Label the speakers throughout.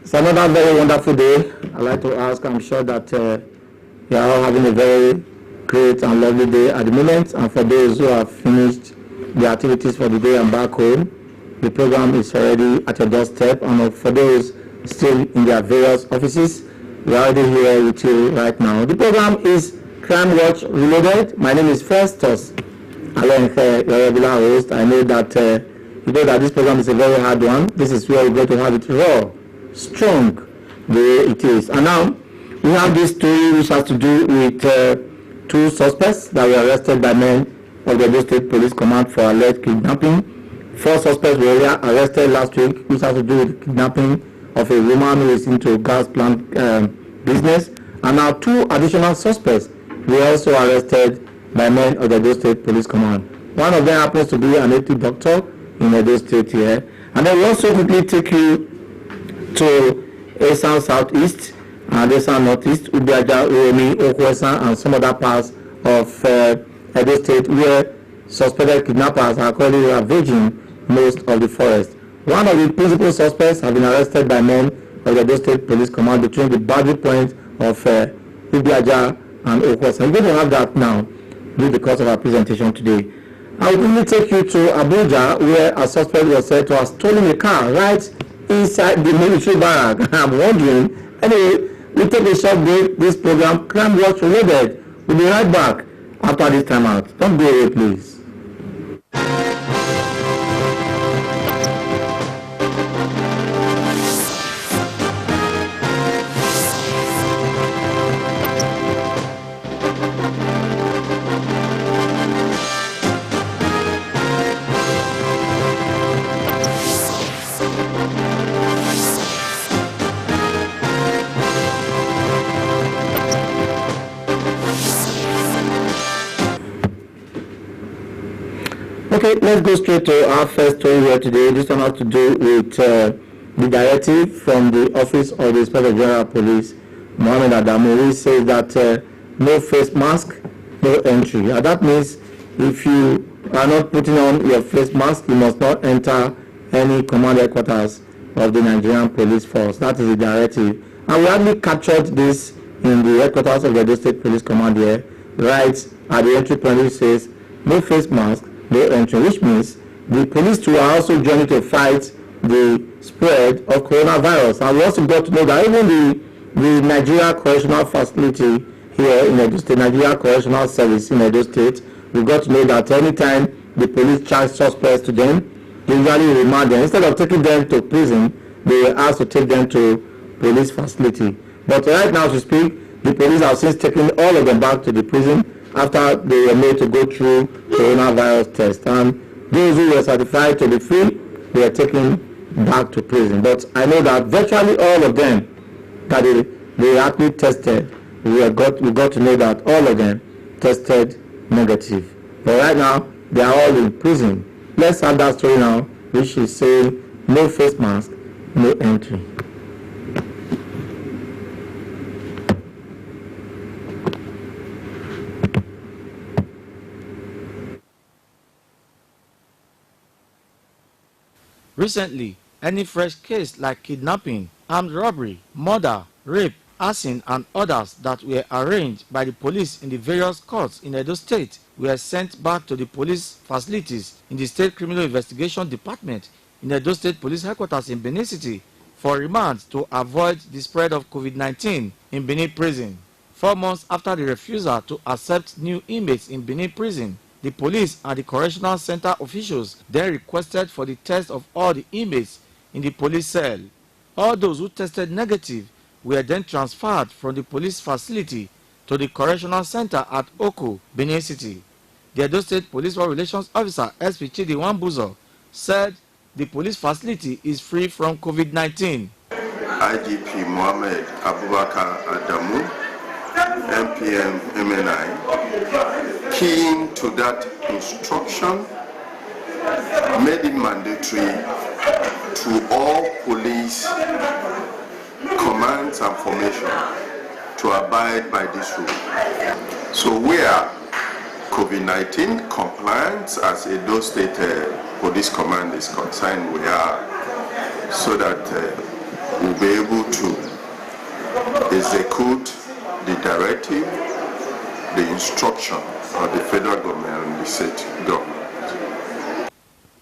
Speaker 1: It's another very wonderful day. I'd like to ask, I'm sure that you are all having a very great and lovely day at the moment. And for those who have finished the activities for the day and back home, the program is already at your doorstep. And for those still in their various offices, we are already here with you right now. The program is Crime Watch Reloaded. My name is Festus Alenkhe, your regular host. I know that you know that this program is a very hard one. This is where we're going to have it raw, strong, the way it is. And now we have this story which has to do with two suspects that were arrested by men of the Edo State Police Command for alleged kidnapping. 4 suspects were arrested last week, which has to do with kidnapping of a woman who is into gas plant business. And now 2 additional suspects were also arrested by men of the Edo State Police Command. One of them happens to be an native doctor in Edo State here. And then we also quickly take you to Esan Southeast and Esan Northeast, Ubiaja, Uomi, Okwesa, and some other parts of Edo State where suspected kidnappers are currently ravaging most of the forest. One of the principal suspects have been arrested by men of the Edo State Police Command between the boundary point of Ubiaja and Okwesa. I'm going to have that now due to the course of our presentation today. I will quickly take you to Abuja, where a suspect was said to have stolen a car right inside the military barrack. I'm wondering. Anyway, we take a short break. This program, Crime Watch Reloaded, we'll be right back after this time out. Don't go away, please. Okay, let's go straight to our first story here today. This one has to do with the directive from the Office of the Inspector General of Police, Mohammed Adamu, which says that no face mask, no entry. And that means if you are not putting on your face mask, you must not enter any command headquarters of the Nigerian Police Force. That is the directive. And we actually captured this in the headquarters of the Edo State Police Command here, right at the entry point, which says no face mask, no entry, which means the police too are also joining to fight the spread of coronavirus. And we also got to know that even the Nigeria Correctional Facility here in Edo State, Nigeria Correctional Service in Edo State, we got to know that anytime the police charge suspects to them, they usually remand them. Instead of taking them to prison, they were asked to take them to police facility. But right now, to speak, the police have since taken all of them back to the prison after they were made to go through coronavirus test. And those who were certified to be free, they were taken back to prison. But I know that virtually all of them that they actually tested, we got to know that all of them tested negative. But right now, they are all in prison. Let's have that story now, which is saying no face mask, no entry.
Speaker 2: Recently, any fresh case like kidnapping, armed robbery, murder, rape, arson and others that were arraigned by the police in the various courts in Edo State were sent back to the police facilities in the State Criminal Investigation Department in Edo State Police Headquarters in Benin City for remand to avoid the spread of COVID-19 in Benin Prison. 4 months after the refusal to accept new inmates in Benin Prison, the police and the correctional center officials then requested for the test of all the inmates in the police cell. All those who tested negative were then transferred from the police facility to the correctional center at Oko, Benin City. The Edo State Police Relations Officer SP Chidi Wambuzo said the police facility is free from COVID-19.
Speaker 3: IGP Mohammed Abubakar Adamu, MPM MNI, keying to that instruction, made it mandatory to all police commands and formation to abide by this rule. So we are COVID-19 compliant as Edo State Police Command is concerned. We are, so that will be able to execute the directive, the instruction of the federal government and the state government.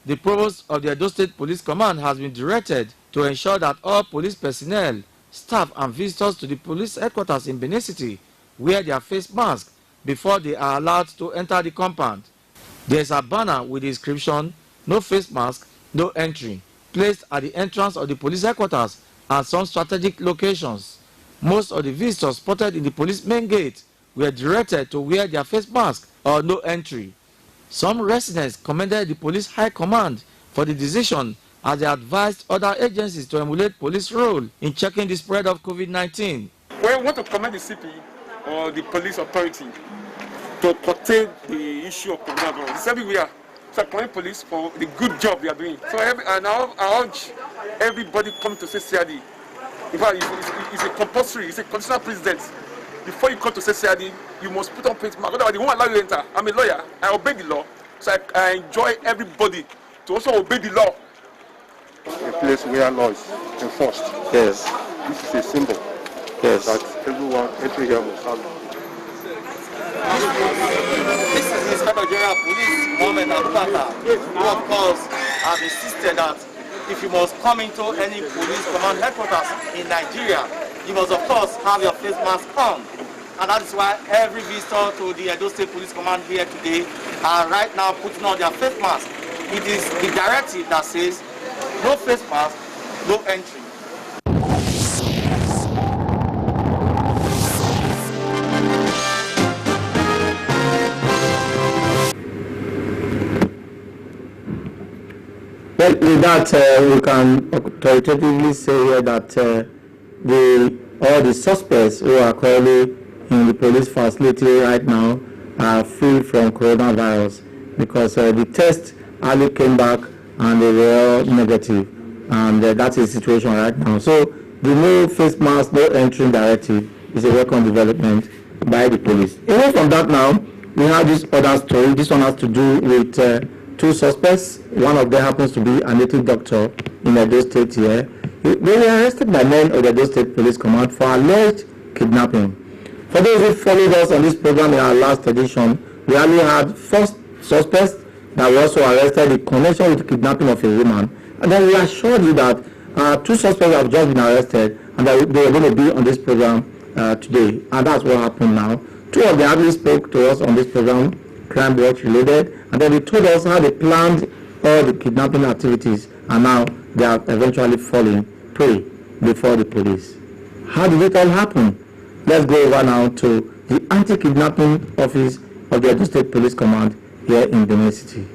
Speaker 2: The provost of the Edo State Police Command has been directed to ensure that all police personnel, staff and visitors to the police headquarters in Benin City wear their face masks before they are allowed to enter the compound. There is a banner with the inscription, "No face mask, no entry," placed at the entrance of the police headquarters and some strategic locations. Most of the visitors spotted in the police main gate were directed to wear their face mask or no entry. Some residents commended the police high command for the decision, as they advised other agencies to emulate police role in checking the spread of COVID-19.
Speaker 4: We want to commend the CP or the police authority to curtail the issue of coronavirus. It's everywhere. So I commend police for the good job they are doing. So I urge everybody come to CCRD. In fact, it's a compulsory, it's a constitutional precedent. Before you come to CCRD, you must put on face mask. Otherwise, they won't allow you to enter. I'm a lawyer. I obey the law. So I enjoy everybody to also obey the law.
Speaker 5: A place where law is enforced.
Speaker 1: Yes.
Speaker 5: This is a symbol.
Speaker 1: Yes.
Speaker 5: That everyone entering here must have.
Speaker 6: This is the Inspector General of Police, Mohammed Abubakar, who of course has insisted that if you must come into any police command headquarters in Nigeria, you must of course have your face mask on. And that is why every visitor to the Edo State Police Command here today are right now putting on their face mask. It is the directive that says no face mask, no entry.
Speaker 1: Well, with that, we can authoritatively say here that all the suspects who are currently in the police facility right now are free from coronavirus, because the test early came back and they were all negative, and that's the situation right now. So the no face mask, no entry directive is a welcome development by the police. Away from that now, we have this other story. This one has to do with two suspects. One of them happens to be a native doctor in Edo State here. They were arrested by men of the Edo State Police Command for alleged kidnapping. For those who followed us on this program in our last edition, we only had first suspects that were also arrested in connection with the kidnapping of a woman. And then we assured you that two suspects have just been arrested and that they are going to be on this program today. And that's what happened now. Two of them actually spoke to us on this program, crime watch related, and then they told us how they planned all the kidnapping activities, and now they are eventually falling prey before the police. How did it all happen? Let's go over now to the anti-kidnapping office of the Edo State Police Command here in Benin City.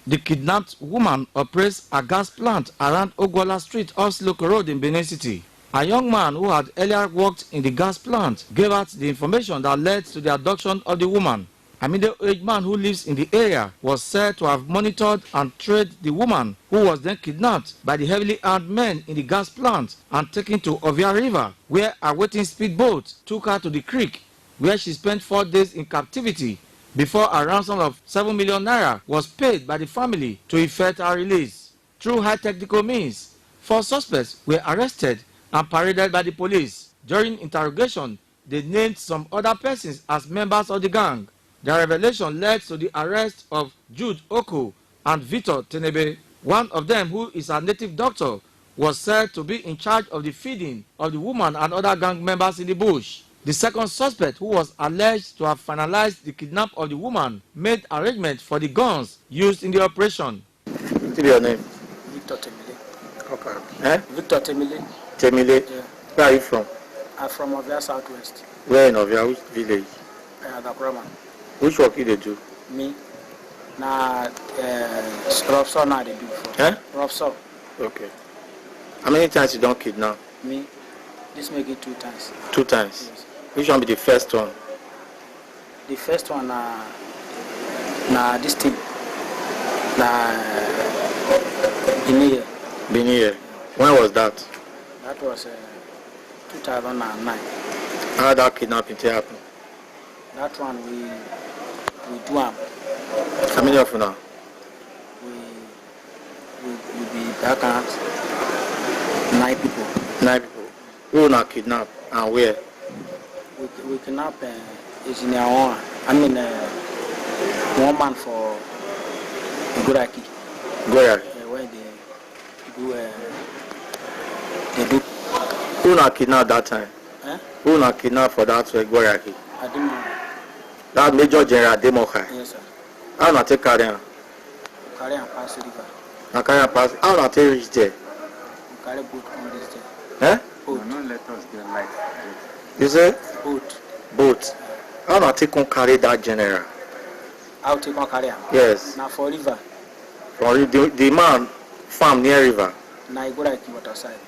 Speaker 2: The kidnapped woman operates a gas plant around Ogwala Street off Siloko Road in Benin City. A young man who had earlier worked in the gas plant gave out the information that led to the abduction of the woman. A middle-aged man who lives in the area was said to have monitored and trailed the woman, who was then kidnapped by the heavily armed men in the gas plant and taken to Ovia River, where a waiting speedboat took her to the creek, where she spent 4 days in captivity before a ransom of 7 million naira was paid by the family to effect her release. Through high technical means, 4 suspects were arrested and paraded by the police. During interrogation, they named some other persons as members of the gang. The revelation led to the arrest of Jude Oko and Victor Tenebe. One of them, who is a native doctor, was said to be in charge of the feeding of the woman and other gang members in the bush. The second suspect, who was alleged to have finalized the kidnap of the woman, made arrangements for the guns used in the operation.
Speaker 1: What's your name?
Speaker 7: Victor Temile.
Speaker 1: Okay.
Speaker 7: Victor Temile.
Speaker 1: Temile?
Speaker 7: Yeah.
Speaker 1: Where are you from?
Speaker 7: I'm from Ovia Southwest.
Speaker 1: Where in Ovia? Which village?
Speaker 7: Dakraman.
Speaker 1: Which work did they do?
Speaker 7: Me. Na Robso na they do for.
Speaker 1: Eh?
Speaker 7: Robso.
Speaker 1: Okay. How many times you don't kidnap?
Speaker 7: Me. This make it 2 times.
Speaker 1: 2 times?
Speaker 7: Yes.
Speaker 1: Which one be the first one?
Speaker 7: The first one na this thing. Na
Speaker 1: Benin. When was that?
Speaker 7: That was 2009.
Speaker 1: How did that kidnapping happen?
Speaker 7: That one we do am.
Speaker 1: How many of you now?
Speaker 7: that count 9 people.
Speaker 2: 9 people. Who na kidnap and where?
Speaker 7: We kidnap engineer one. I mean, one man for Goraki. Where they do.
Speaker 2: Who na kidnap that time? Who na kidnap for that Goraki?
Speaker 7: I didn't know.
Speaker 2: That Major General Demokai.
Speaker 7: Yes, sir.
Speaker 2: How na take carry am?
Speaker 7: Carry and pass river.
Speaker 2: Na carry am pass. How na take reach there?
Speaker 7: Carry boat on this day. Boat.
Speaker 5: No, let us get light.
Speaker 2: You say?
Speaker 7: Boat.
Speaker 2: How na take come carry that general?
Speaker 7: I'll take one carry.
Speaker 2: Yes.
Speaker 7: Now for river.
Speaker 2: From the man farm near river.
Speaker 7: Now you go like water side.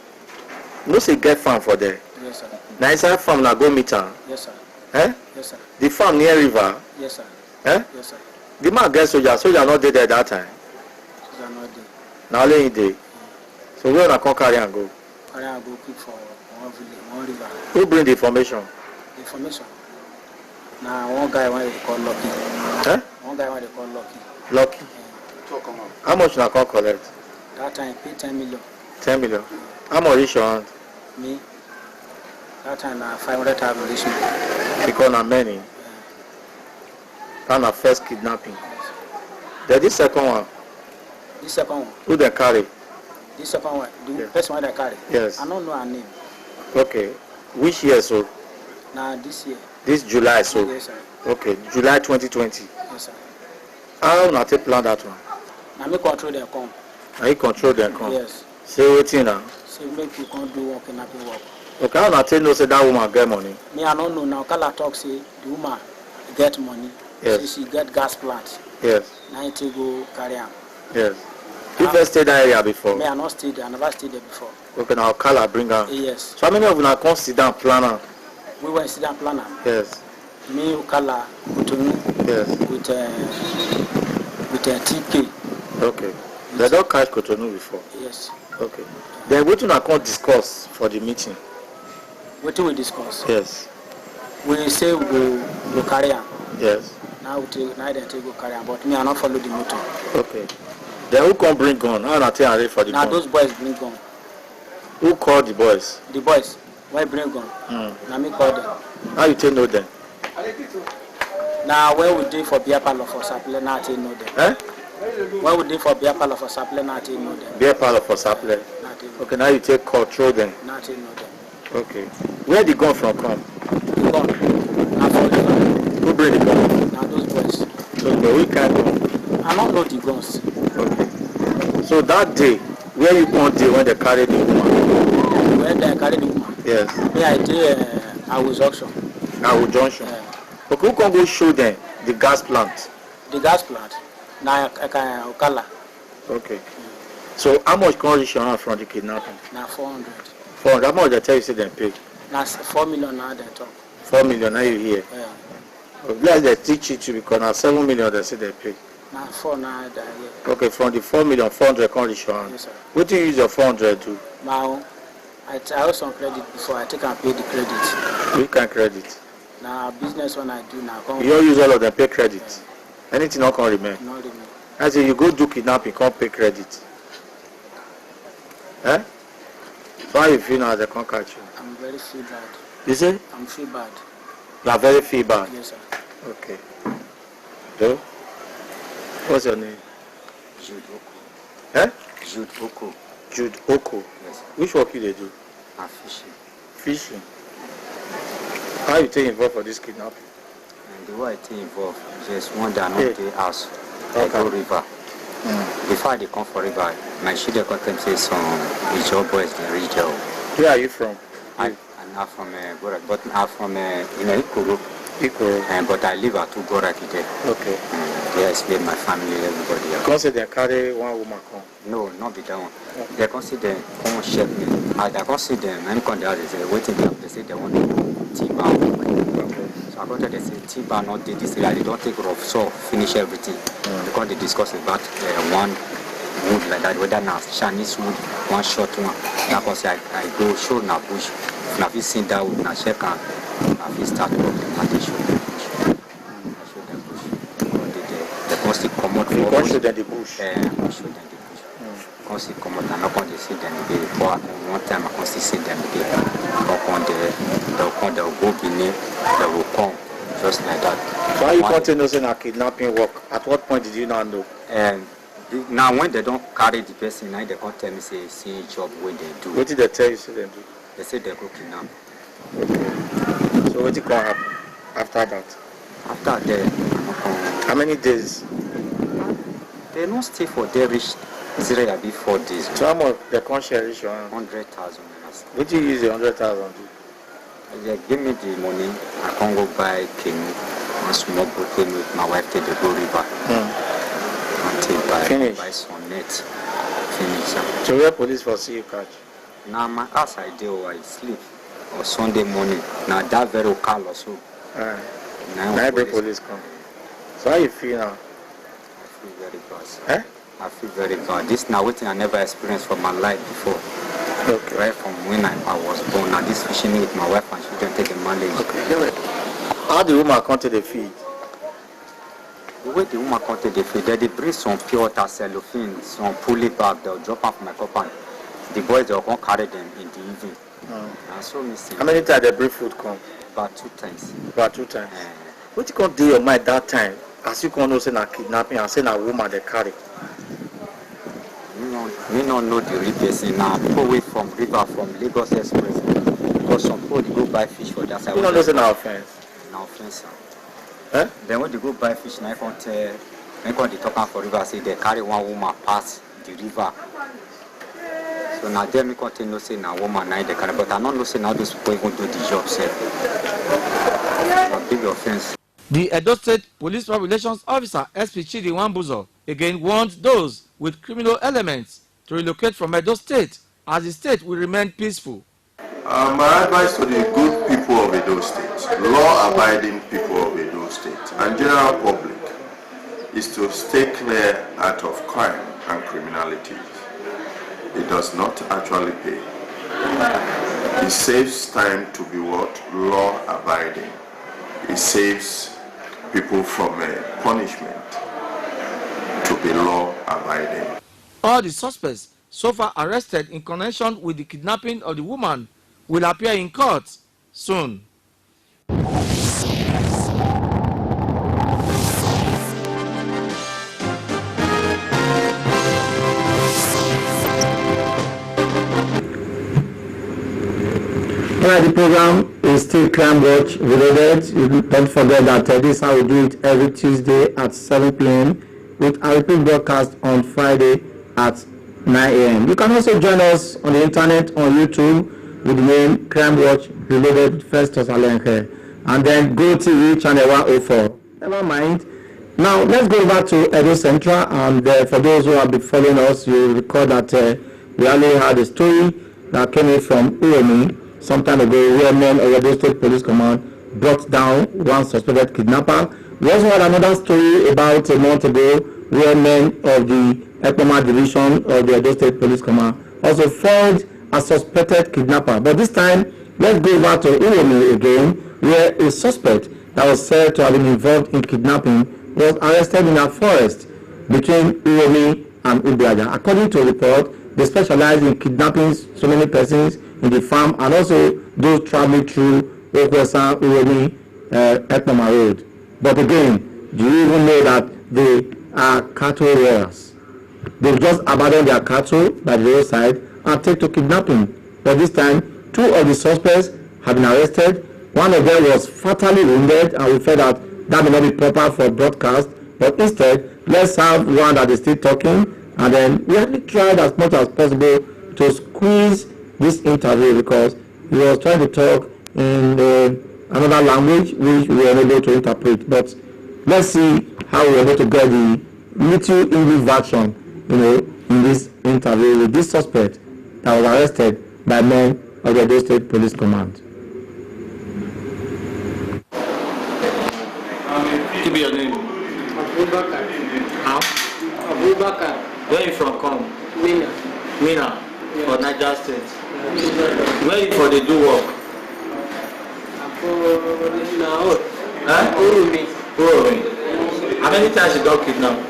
Speaker 2: No say get farm for there.
Speaker 7: Yes, sir.
Speaker 2: Na inside farm na go meet am.
Speaker 7: Yes, sir. Yes, sir.
Speaker 2: The farm near river.
Speaker 7: Yes, sir.
Speaker 2: Yes,
Speaker 7: sir.
Speaker 2: The man get soldier not dey there that time.
Speaker 7: Soldier not there.
Speaker 2: Na only him dey. So where na come carry am go?
Speaker 7: Carry and go quick for one village, one river.
Speaker 2: Who bring the information?
Speaker 7: Information. Now one guy when they call Lucky. One guy when they call Lucky.
Speaker 2: Lucky. How much na come collect?
Speaker 7: That time pay 10 million.
Speaker 2: 10 million. How much reach your hand?
Speaker 7: Me. That time 500,000 reach me.
Speaker 2: Because na many. That na first kidnapping. Then this second one.
Speaker 7: This second one.
Speaker 2: Who they carry?
Speaker 7: This second one. The first one they carry.
Speaker 2: Yes.
Speaker 7: I don't know her name.
Speaker 2: Okay. Which year so?
Speaker 7: Now this year.
Speaker 2: This July so?
Speaker 7: Yes, sir.
Speaker 2: Okay. July 2020.
Speaker 7: Yes, sir.
Speaker 2: How na take plan that one?
Speaker 7: Now me control them come.
Speaker 2: Now you control them come?
Speaker 7: Yes.
Speaker 2: Say wetin na?
Speaker 7: Say make you can't do one kidnapping work.
Speaker 2: Okay, how na take know say that woman get money?
Speaker 7: Me I don't know now. Kala talk say the woman get money.
Speaker 2: Yes.
Speaker 7: Say she get gas plant.
Speaker 2: Yes.
Speaker 7: Now you take go carry am.
Speaker 2: Yes. You first stayed that area before?
Speaker 7: Me I not stayed there. I never stayed there before.
Speaker 2: Okay, now Kala bring her.
Speaker 7: Yes.
Speaker 2: So how many of you now come sit down plan am?
Speaker 7: We were sit down planner.
Speaker 2: Yes.
Speaker 7: Me Kala Kutunu.
Speaker 2: Yes.
Speaker 7: With a TK.
Speaker 2: Okay. They don't catch Cotonou before?
Speaker 7: Yes.
Speaker 2: Okay. Then what you can discuss for the meeting?
Speaker 7: What do we discuss?
Speaker 2: Yes.
Speaker 7: We say we carry am.
Speaker 2: Yes.
Speaker 7: Now they take go carry am, but me I not follow the motor.
Speaker 2: Okay. Then who can bring gun? How na take arrange for the
Speaker 7: now
Speaker 2: gun?
Speaker 7: Now those boys bring gun.
Speaker 2: Who called the boys?
Speaker 7: The boys. Why bring gun? Now me call them.
Speaker 2: How you take know them?
Speaker 7: Now where we dey for beer parlor for Saple, now I take know them. Where we dey for beer parlor for Saple, now I take know them.
Speaker 2: Beer parlor for Saple. Okay, now you take control them.
Speaker 7: Now I take know them.
Speaker 2: Okay. Where the gun from come?
Speaker 7: The gun. Now for the
Speaker 2: Who bring the gun?
Speaker 7: Now those boys.
Speaker 2: Okay, we can't go.
Speaker 7: I don't know the guns.
Speaker 2: Okay. So that day, where you on day when they carry the woman?
Speaker 7: When they carry the woman?
Speaker 2: Yes.
Speaker 7: Me I did I was auction.
Speaker 2: Our junction. Okay, who can go show them the gas plant?
Speaker 7: The gas plant. Now I can Okala.
Speaker 2: Okay. So how much can reach your from the kidnapping?
Speaker 7: Now 400.
Speaker 2: 400. How much they tell you say they pay?
Speaker 7: Now 4 million now they talk.
Speaker 2: 4 million now you hear?
Speaker 7: Yeah.
Speaker 2: Well, they teach you to because now 7 million they say they pay.
Speaker 7: Now 4 now they yeah.
Speaker 2: Okay, from the 4 million 400 can reach your hand.
Speaker 7: Yes, sir.
Speaker 2: What do you use your 400 to?
Speaker 7: Now I owe some credit before I take and pay the credit.
Speaker 2: You can credit.
Speaker 7: Now business when I do now.
Speaker 2: You don't use all of them pay credit. Yeah. Anything not can remain.
Speaker 7: Not remain.
Speaker 2: I say you go do kidnapping, can't pay credit. So how you feel now they can't catch you?
Speaker 7: I'm very feel bad.
Speaker 2: You say?
Speaker 7: I'm feel bad.
Speaker 2: You are very feel bad?
Speaker 7: Yes, sir.
Speaker 2: Okay. So, what's your name?
Speaker 8: Jude Oko. Jude Oko.
Speaker 2: Jude Oko.
Speaker 8: Yes.
Speaker 2: Which work you they do?
Speaker 8: I'm fishing.
Speaker 2: Fishing. How you take involved for this kidnapping?
Speaker 8: And the way I take involved, just one day I not the house. I go river. Before they come for river, my children got them say some job boys they reach there.
Speaker 2: Where are you from?
Speaker 8: I'm not from Gorak, but I'm from Ikoro.
Speaker 2: Ikoro.
Speaker 8: But I live at Gorak there.
Speaker 2: Okay.
Speaker 8: They explain my family, everybody.
Speaker 2: You can't say they carry one woman come?
Speaker 8: No, not be that one. Okay. They can see them come check me. I can see them and come there. They say waiting them. They say they want T-bar. Okay. So I got there. They say T-bar not did this. They don't take rough so finish everything. Because they discuss about one wood like that. Whether now Chinese wood, one short one. Now because I go show na bush. Now we see that wood na check and now we start working at the show. They must come out for
Speaker 2: you can't show them the bush.
Speaker 8: I show them the bush. Quand c'est comme on a décidé de voir one time I consider them they will go beneath, they will come just like that.
Speaker 6: So how you continue saying a kidnapping work? At what point did you not know?
Speaker 8: Now when they don't carry the person, now they can't tell me say see job where they do.
Speaker 6: What did they tell you say them do?
Speaker 8: They say they go kidnap.
Speaker 6: So what did come happen after that?
Speaker 8: After that,
Speaker 6: how many days?
Speaker 8: They don't stay for their reach 0 before days.
Speaker 6: So how much they can't share each one?
Speaker 8: 100,000.
Speaker 6: What do you use the 100,000?
Speaker 8: They give me the money, I can go buy canoe and small boat with my wife to the go river. Until buy some net. Finish.
Speaker 6: So where police for see you catch?
Speaker 8: Now my house I do I sleep or Sunday morning. Now that very call also.
Speaker 6: Now every police come. So how you feel now?
Speaker 8: I feel very bad. I feel very bad. This now what I never experienced for my life before.
Speaker 6: Okay.
Speaker 8: Right from when I was born. Now this fishing with my wife and children take a mileage.
Speaker 6: Okay. How the woman come to the feed?
Speaker 8: The way the woman come to the feed, they bring some pure water, cellophane, some pulley bag, they'll drop off my cup and the boys they'll come carry them in the evening. And so me see.
Speaker 6: How many times they bring food come?
Speaker 8: About 2 times.
Speaker 6: About 2 times. What you can do your mind that time? As you can know say na kidnapping and say na woman they carry.
Speaker 8: Me not know the real person now. People away from river from Lagos Express because some people they go buy fish for that side.
Speaker 6: You don't know say na offense.
Speaker 8: Na offense.
Speaker 6: Then
Speaker 8: when they go buy fish, now when they talk for river, say they carry one woman pass the river. So now them me continue say na woman now they carry, but I don't know say now those people even do the job self. A big offense.
Speaker 2: The Edo State Police Relations Officer SP Chidi Wambuzo again warned those with criminal elements to relocate from Edo State as the state will remain peaceful.
Speaker 3: My advice to the good people of Edo State, law-abiding people of Edo State, and general public is to stay clear out of crime and criminality. It does not actually pay. It saves time to be what? Law-abiding. It saves people from punishment to be law-abiding.
Speaker 2: All the suspects so far arrested in connection with the kidnapping of the woman will appear in court soon.
Speaker 1: Alright, the program is still Crime Watch related. Don't forget that this is how we do it every Tuesday at 7 p.m. with a repeat broadcast on Friday at 9 a.m. You can also join us on the internet on YouTube with the name Crime Watch related with Festus Alenkhe, and then Go TV channel 104. Never mind. Now let's go back to Edo Central, and for those who have been following us, you recall that we only had a story that came in from Uromi some time ago, where men of Edo State Police Command brought down one suspected kidnapper. We also had another story about a month ago where men of the Ekpoma division of the Edo State Police Command also found a suspected kidnapper. But this time, let's go back to Uromi again, where a suspect that was said to have been involved in kidnapping was arrested in a forest between Uromi and Ubiaja. According to a report, they specialize in kidnapping so many persons in the farm and also those traveling through Okwesa, Uromi, Ekpoma Road. But again, do you even know that they are cattle rearers? They've just abandoned their cattle by the roadside and take to kidnapping. But this time, 2 of the suspects have been arrested. One of them was fatally wounded, and we felt that that may not be proper for broadcast. But instead, let's have one that is still talking, and then we have tried as much as possible to squeeze this interview because he was trying to talk in another language which we were unable to interpret. But let's see how we are able to get the little English version, in this interview with this suspect that was arrested by men of the Edo State Police Command.
Speaker 6: Give me your name.
Speaker 7: Abubakar.
Speaker 6: How?
Speaker 7: Abubakar.
Speaker 6: Where you from come?
Speaker 7: Mina.
Speaker 6: Mina. For Niger State. Where you for the do work?
Speaker 7: Urumi.
Speaker 6: How many times you got kidnapped?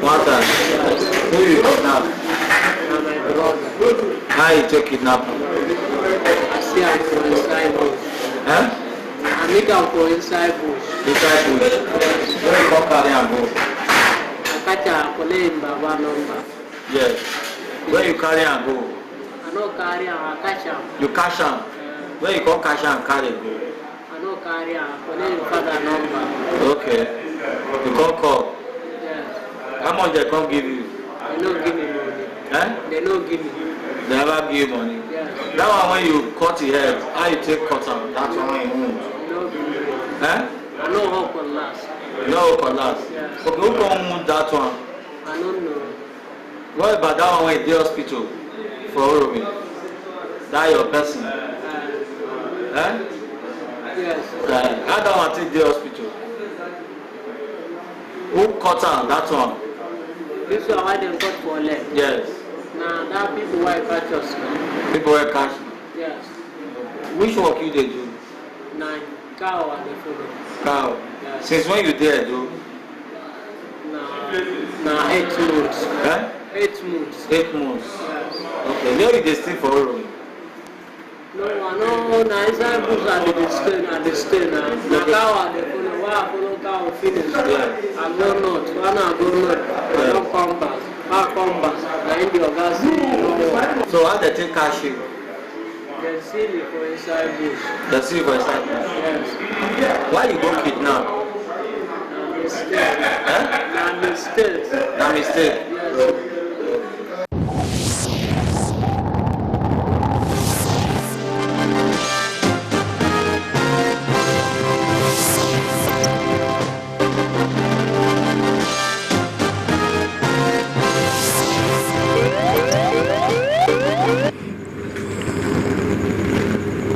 Speaker 7: One time.
Speaker 6: One time.
Speaker 2: Who you kidnap?
Speaker 9: My brother.
Speaker 2: How you take kidnapping?
Speaker 9: I see him for inside bush.
Speaker 2: Huh?
Speaker 9: I meet him for inside bush.
Speaker 2: Inside bush? Where you come carry and go?
Speaker 9: I catch him for laying Baba number.
Speaker 2: Yes. Where you carry and go?
Speaker 9: I no carry him, I catch him.
Speaker 2: You cash him? Where you come cash and carry go?
Speaker 9: I no carry him, for laying father number.
Speaker 2: Okay. You come call?
Speaker 9: Yes.
Speaker 2: How much they come give you?
Speaker 9: They no give me money.
Speaker 2: Eh?
Speaker 9: They no give me.
Speaker 2: They never give you money?
Speaker 9: Yes.
Speaker 2: That one when you cut your head, how you take cut am? That one when you wound?
Speaker 9: No give me.
Speaker 2: Eh?
Speaker 9: I no hope on last.
Speaker 2: No hope on last?
Speaker 9: Yes.
Speaker 2: Okay, who come wound that one?
Speaker 9: I don't know.
Speaker 2: What about that one when you dey hospital for Oromi? That your person? Eh?
Speaker 9: Yes.
Speaker 2: How that one take dey hospital? Who cut am that one?
Speaker 9: This is why they cut for leg.
Speaker 2: Yes.
Speaker 9: Now that people why catch us now.
Speaker 2: People wey catch?
Speaker 9: Yes.
Speaker 2: Which work you dey do?
Speaker 9: Now cow and the follow.
Speaker 2: Cow?
Speaker 9: Yes.
Speaker 2: Since when you dey do?
Speaker 9: Now 8 months.
Speaker 2: Eh?
Speaker 9: 8 months.
Speaker 2: 8 months.
Speaker 9: Yes.
Speaker 2: Okay, where you dey stay for Oromi?
Speaker 9: No, I know. Now inside bush and the stay now. Now cow and the follow. Why I follow cow finish?
Speaker 2: Yeah.
Speaker 9: I go north. When I go north, I don't come back. I come back. I end the organ.
Speaker 2: So how they take cash you?
Speaker 9: They see me for inside bush.
Speaker 2: They see you for inside bush?
Speaker 9: Yes.
Speaker 2: Why you go kidnap?
Speaker 9: Now mistake.
Speaker 2: Eh?
Speaker 9: Now mistake.
Speaker 2: Na mistake?
Speaker 9: Yes.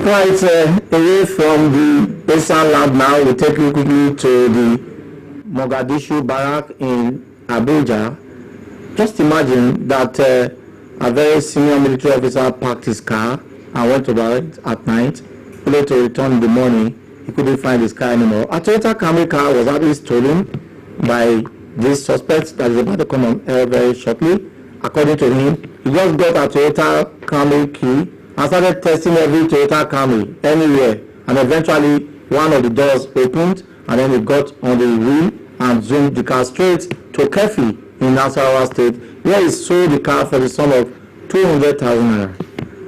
Speaker 1: Right, away from the Esan lab now, we take you quickly to the Mogadishu barrack in Abuja. Just imagine that a very senior military officer parked his car and went to bed at night, only to return in the morning. He couldn't find his car anymore. A Toyota Camry car was actually stolen by this suspect that is about to come on air very shortly. According to him, he just got a Toyota Camry key and started testing every Toyota Camry anywhere, and eventually one of the doors opened and then he got on the wheel and zoomed the car straight to Kefi in Nasarawa State, where he sold the car for the sum of 200,000 naira.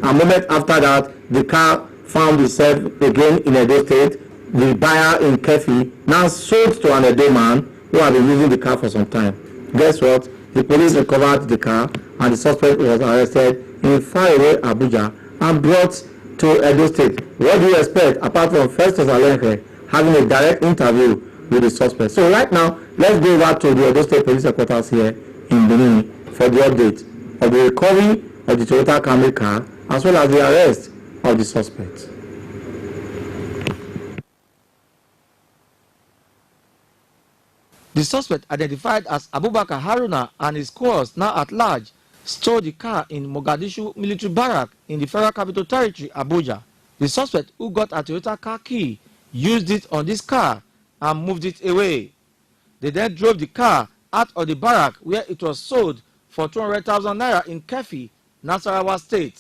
Speaker 1: A moment after that, the car found itself again in Edo State. The buyer in Kefi now sold to an Edo man who had been using the car for some time. Guess what? The police recovered the car and the suspect was arrested in faraway Abuja and brought to Edo State. What do you expect apart from Festus Alenkhe having a direct interview with the suspect? So right now, let's go back to the Edo State Police Headquarters here in Benin for the update of the recovery of the Toyota Camry car as well as the arrest of the suspect.
Speaker 2: The suspect, identified as Abubakar Haruna and his cohorts now at large, stole the car in Mogadishu military barrack in the Federal Capital Territory, Abuja. The suspect, who got a Toyota car key, used it on this car and moved it away. They then drove the car out of the barrack where it was sold for 200,000 naira in Kefi, Nasarawa State.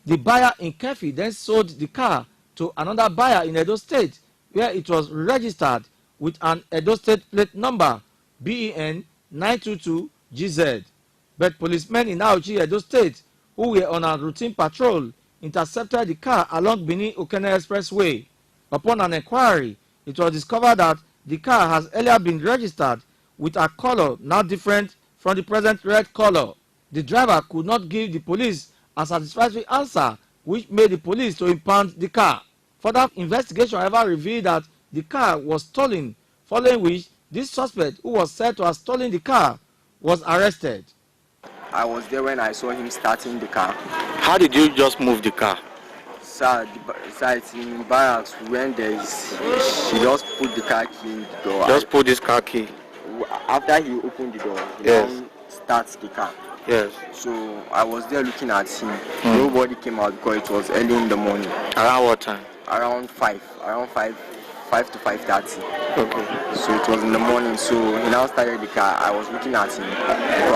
Speaker 2: The buyer in Kefi then sold the car to another buyer in Edo State where it was registered with an Edo State plate number BEN 922GZ. But policemen in Auchi, Edo State, who were on a routine patrol, intercepted the car along Benin-Okene Expressway. Upon an inquiry, it was discovered that the car has earlier been registered with a color now different from the present red color. The driver could not give the police a satisfactory answer, which made the police to impound the car. Further investigation, however, revealed that the car was stolen, following which this suspect, who was said to have stolen the car, was arrested.
Speaker 10: I was there when I saw him starting the car.
Speaker 2: How did you just move the car?
Speaker 10: Sir, it's in barracks when there is, she just put the car key in the door.
Speaker 2: Just put this car key?
Speaker 10: After he opened the door, he
Speaker 2: yes.
Speaker 10: starts the car.
Speaker 2: Yes.
Speaker 10: So I was there looking at him. Nobody came out because it was early in the morning.
Speaker 2: Around what time?
Speaker 10: Around 5:45 5 to 5:30.
Speaker 6: Okay.
Speaker 10: So it was in the morning. So he now started the car. I was looking at him. So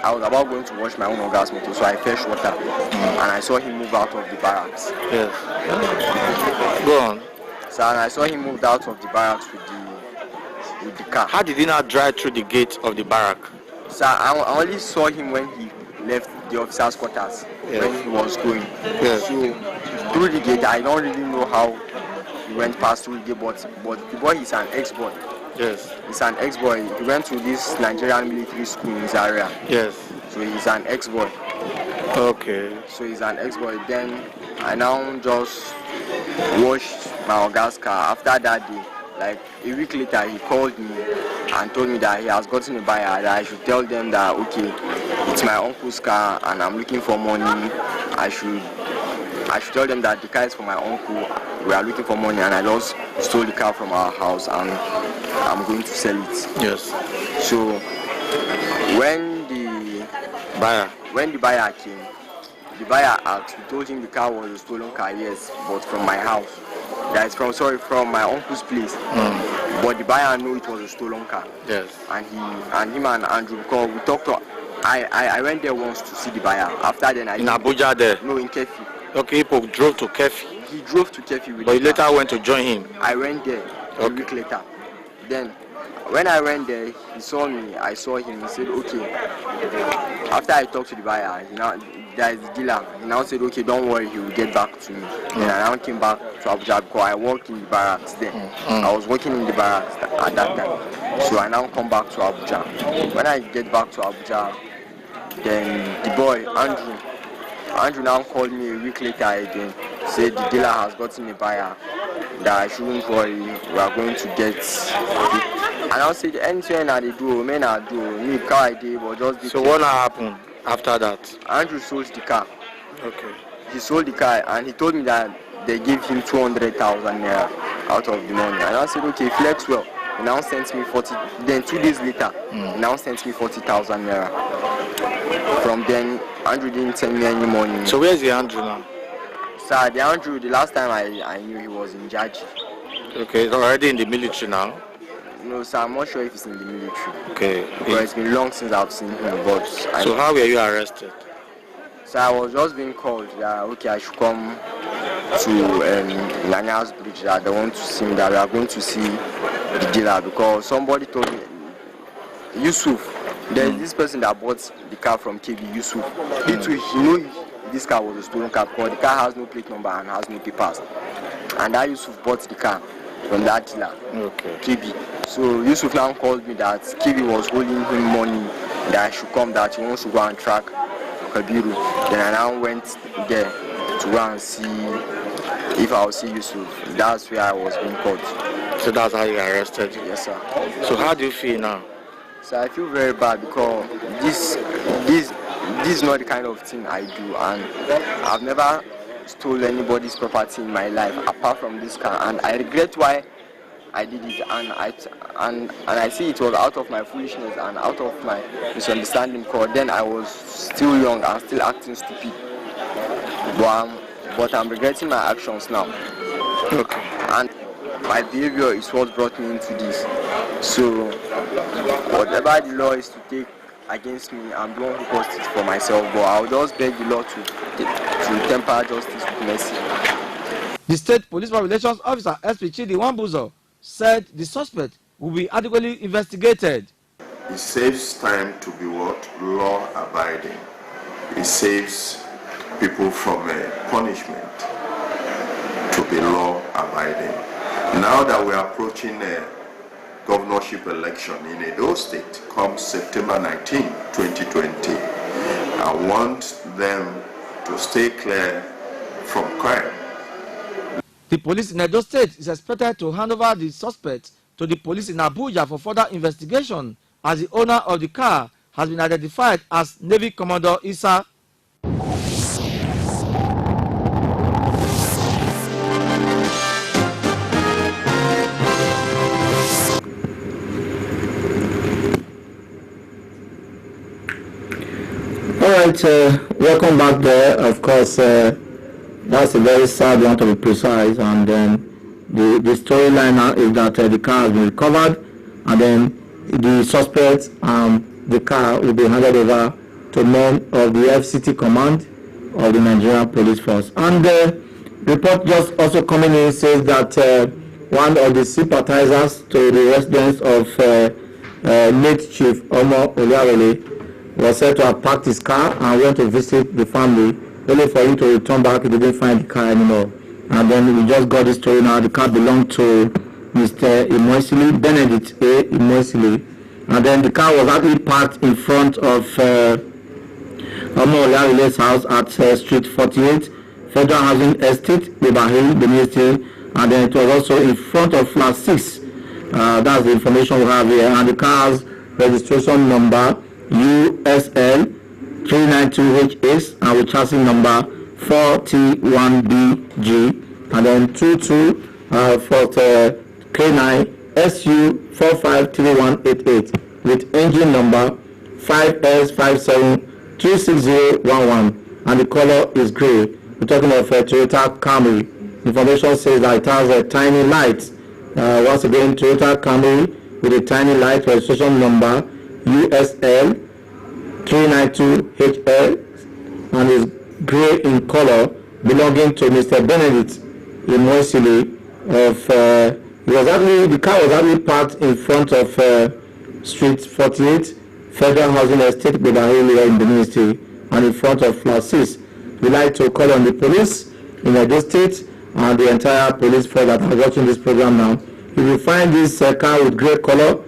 Speaker 10: I was about going to wash my own orgasm motor, so I fetched water, and I saw him move out of the barracks.
Speaker 6: Yes. Go on.
Speaker 10: So and I saw him moved out of the barracks with the car.
Speaker 6: How did he not drive through the gate of the barrack?
Speaker 10: So I only saw him when he left the officer's quarters, when he was going.
Speaker 6: Yes.
Speaker 10: So through the gate, I don't really know how he went past through the gate, but the boy is an ex-boy.
Speaker 6: Yes.
Speaker 10: He's an ex-boy. He went to this Nigerian military school in his area.
Speaker 6: Yes.
Speaker 10: So he's an ex-boy.
Speaker 6: Okay.
Speaker 10: So he's an ex-boy. Then I now just washed my Oga's car. After that day, like a week later, he called me and told me that he has gotten a buyer, that I should tell them that, okay, it's my uncle's car and I'm looking for money. I should tell them that the car is for my uncle. We are looking for money, and I just stole the car from our house and I'm going to sell it.
Speaker 6: Yes.
Speaker 10: So when the buyer came, the buyer asked, we told him the car was a stolen car, yes, but from my house. That is from my uncle's place. But the buyer knew it was a stolen car.
Speaker 6: Yes.
Speaker 10: And him and Andrew, because we talked to, I went there once to see the buyer. After then
Speaker 6: in Abuja there?
Speaker 10: No, in Kefi.
Speaker 6: Okay, people drove to Kefi.
Speaker 10: He drove to Kefi with
Speaker 6: But you later went to join him?
Speaker 10: I went there a week later. Then when I went there, he saw me, I saw him, he said, okay. After I talked to the buyer, there is the dealer, he now said, okay, don't worry, he will get back to me. Then I now came back to Abuja because I worked in the barracks then. I was working in the barracks at that time. So I now come back to Abuja. When I get back to Abuja, then the boy, Andrew now called me a week later again, said the dealer has gotten a buyer, that I shouldn't worry, we are going to get it. And I said, anything that they do, men are do, me car idea, but just be.
Speaker 6: So what happened after that?
Speaker 10: Andrew sold the car.
Speaker 6: Okay.
Speaker 10: He sold the car and he told me that they gave him 200,000 naira out of the money. And I said, okay, flex well. He now sent me 40, then 2 days later, he now sent me 40,000 naira. From then, Andrew didn't send me any money.
Speaker 6: So where's the Andrew now?
Speaker 10: Sir, the Andrew, the last time I knew he was in Jaji.
Speaker 6: Okay, he's already in the military now?
Speaker 10: No, sir, I'm not sure if he's in the military.
Speaker 6: Okay.
Speaker 10: But it's been long since I've seen him, but...
Speaker 6: So how were you arrested?
Speaker 10: So I was just being called that, okay, I should come to Nanya's bridge, that they want to see me, that we are going to see the dealer, because somebody told me, Yusuf, there's this person that bought the car from KB, Yusuf. He knew this car was a stolen car because the car has no plate number and has no papers. And that Yusuf bought the car from that dealer, KB. So Yusuf now called me that KB was holding him money, that I should come, that he wants to go and track Kabiru. Then I now went there to go and see if I will see Yusuf. That's where I was being caught.
Speaker 6: So that's how you arrested?
Speaker 10: Yes, sir.
Speaker 6: So how do you feel now?
Speaker 10: So I feel very bad because this is not the kind of thing I do, and I've never stole anybody's property in my life apart from this car, and I regret why I did it, and I see it was out of my foolishness and out of my misunderstanding, because then I was still young and still acting stupid. But I'm regretting my actions now.
Speaker 6: Okay.
Speaker 10: And my behavior is what brought me into this. So whatever the law is to take against me, I'm the one who caused it for myself, but I'll just beg the law to temper justice with mercy.
Speaker 2: The State Police Relations Officer SP Chidi Wambuzo said the suspect will be adequately investigated.
Speaker 3: It saves time to be what? Law-abiding. It saves people from punishment to be law-abiding. Now that we are approaching a governorship election in Edo State come September 19, 2020, I want them to stay clear from crime.
Speaker 2: The police in Edo State is expected to hand over the suspect to the police in Abuja for further investigation, as the owner of the car has been identified as Navy Commodore Issa.
Speaker 1: Alright, welcome back there. Of course, that's a very sad one to be precise, and then the storyline now is that the car has been recovered, and then the suspects and the car will be handed over to men of the FCT command of the Nigerian Police Force. And the report just also coming in says that one of the sympathizers to the residents of late Chief Omo Oliarole was said to have parked his car and went to visit the family, only for him to return back. He didn't find the car anymore. And then we just got this story now. The car belonged to Mr. Imoisili, Benedict A. Imoisili. And then the car was actually parked in front of Omo Oliarole's house at Street 48, Federal Housing Estate, Ibadan, the ministry. And then it was also in front of flat 6. That's the information we have here. And the car's registration number USL 392HS and with chassis number 4T1BG, and then 22 for K9 SU 453188 with engine number 5S57-36011, and the color is gray. We're talking of Toyota Camry. Information says that it has a tiny light. Once again, Toyota Camry with a tiny light, registration number USL 392HL, and is gray in color, belonging to Mr. Benedict Imoisili of the car was actually parked in front of Street 48, Federal Housing Estate, Ibadan in the ministry, and in front of flat 6. We like to call on the police in Edo State and the entire police force that are watching this program now. If you find this car with gray color,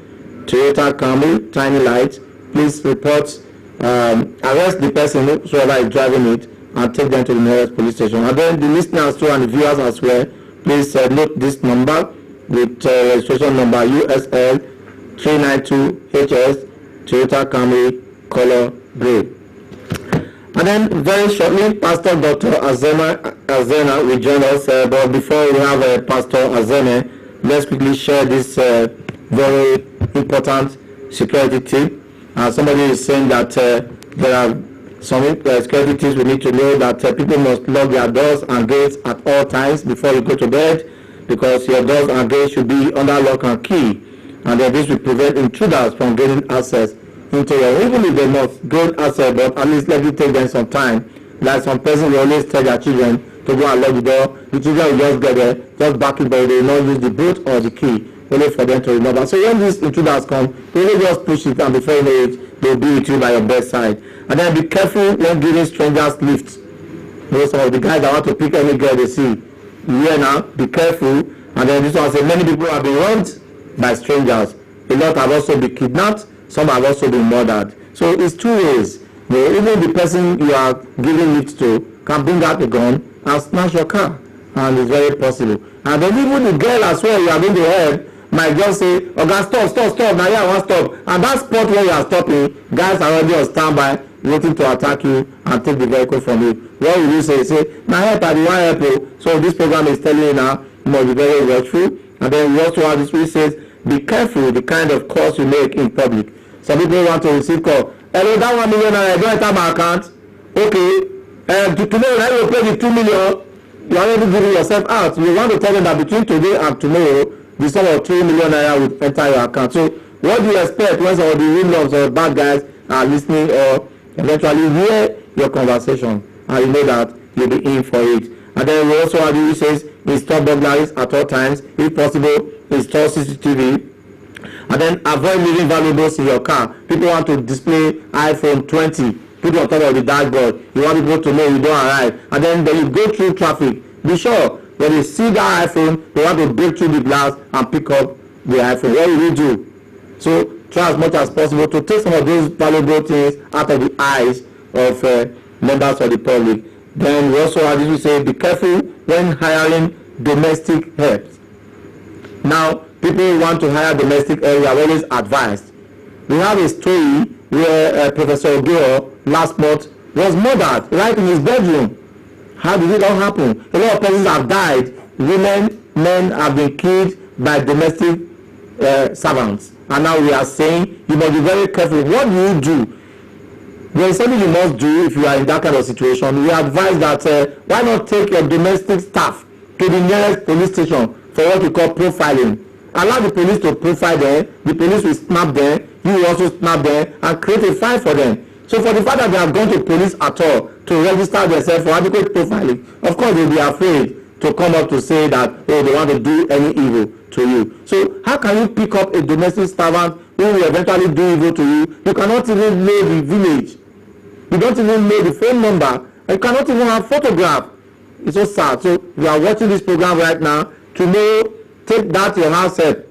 Speaker 1: Toyota Camry, tiny light, please report, arrest the person whoever is driving it, and take them to the nearest police station. And then the listeners too and the viewers as well, please note this number with registration number USL 392HS, Toyota Camry, color gray. And then very shortly, Pastor Dr. Azena will join us. But before we have Pastor Azena, let's quickly share this very important security tip. Somebody is saying that there are some security tips we need to know, that people must lock their doors and gates at all times before you go to bed, because your doors and gates should be under lock and key, and then this will prevent intruders from gaining access into your home. Even if they must gain access, but at least let it take them some time. Like some person will always tell their children to go and lock the door. The children will just get there, just back it, but they will not use the bolt or the key, only for them to remember. So when these intruders come, they will just push it, and before you know it, they'll be with you by your bedside. And then be careful when giving strangers lifts. Most of the guys that want to pick any girl they see, here now, be careful. And then this one says many people have been wronged by strangers. A lot have also been kidnapped. Some have also been murdered. So it's two ways. Even the person you are giving lift to can bring out a gun and snatch your car, and it's very possible. And then even the girl as well you are going to help might just say, "Okay, stop, now I want stop." And that spot where you are stopping, guys are already on standby, waiting to attack you and take the vehicle from you. What will you say? Say, "Now help, I want help you." So this program is telling you now, you must be very watchful. And then we also have this which says, be careful the kind of calls you make in public. Some people want to receive call. "Hello, that 1 million naira, don't enter my account." Okay, tomorrow I will pay the 2 million. You are already giving yourself out. You want to tell them that between today and tomorrow, the sum of 3 million naira will enter your account. So what do you expect when some of the hoodlums or bad guys are listening or eventually hear your conversation, and you know that you'll be in for it? And then we also have the says install burglaries at all times. If possible, install CCTV. And then avoid leaving valuables in your car. People want to display iPhone 20, put on top of the dashboard. You want people to know you don't arrive. And then when you go through traffic, be sure when you see that iPhone, they want to break through the glass and pick up the iPhone. What will you do? So try as much as possible to take some of those valuable things out of the eyes of members of the public. Then we also have this, we say, be careful when hiring domestic help. Now, people who want to hire domestic help, we are always advised. We have a story where Professor Ogo last month was murdered right in his bedroom. How did it all happen? A lot of persons have died. Women, men have been killed by domestic servants. And now we are saying you must be very careful. What do you do? There is something you must do if you are in that kind of situation. We advise that why not take your domestic staff to the nearest police station for what we call profiling. Allow the police to profile them, the police will snap them, you will also snap them and create a file for them. So for the fact that they have gone to police at all to register themselves for adequate profiling, of course they will be afraid to come up to say that, oh, they want to do any evil to you. So how can you pick up a domestic servant who will eventually do evil to you? You cannot even know the village. You don't even know the phone number. You cannot even have photograph. It's so sad. So you are watching this program right now. Tomorrow, take that your house help,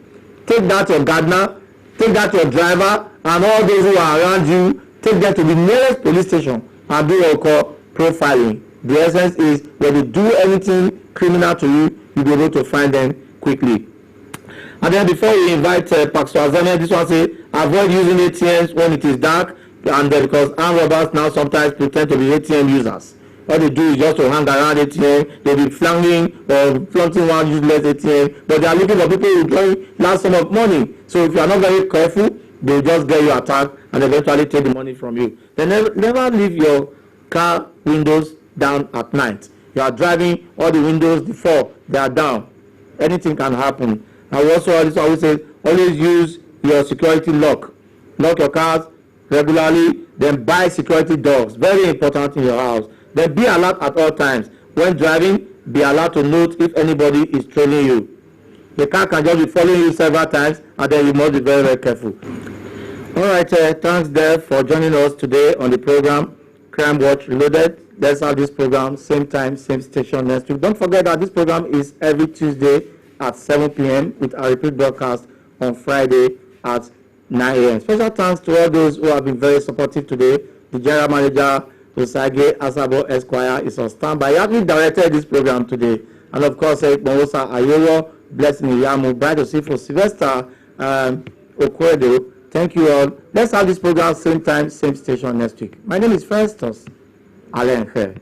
Speaker 1: take that your gardener, take that your driver, and all those who are around you, take them to the nearest police station and do what we call profiling. The essence is when they do anything criminal to you, you'll be able to find them quickly. And then before we invite Pastor Azania, this one say avoid using ATMs when it is dark, and because armed robbers now sometimes pretend to be ATM users. What they do is just to hang around ATM, they'll be flaunting one useless ATM, but they are looking for people who carry large sum of money. So if you are not very careful, they'll just get you attacked and eventually take the money from you. Then never leave your car windows down at night. You are driving, all the windows, the four, they are down. Anything can happen. And also, always say, always use your security lock. Lock your cars regularly, then buy security doors. Very important in your house. Then be alert at all times. When driving, be allowed to note if anybody is trailing you. The car can just be following you several times, and then you must be very, very careful. All right, thanks there for joining us today on the program, Crime Watch Reloaded. Let's have this program, same time, same station next week. Don't forget that this program is every Tuesday at 7 p.m. with a repeat broadcast on Friday at 9 a.m. Special thanks to all those who have been very supportive today. The General Manager, Osage Asabo Esquire, is on standby. He actually directed this program today. And of course, Mowosa Ayoro, Blessing Iyamu, Bright Osifo, Sylvester Okwedo. Thank you all. Let's have this program, same time, same station next week. My name is Festus Alenkhe.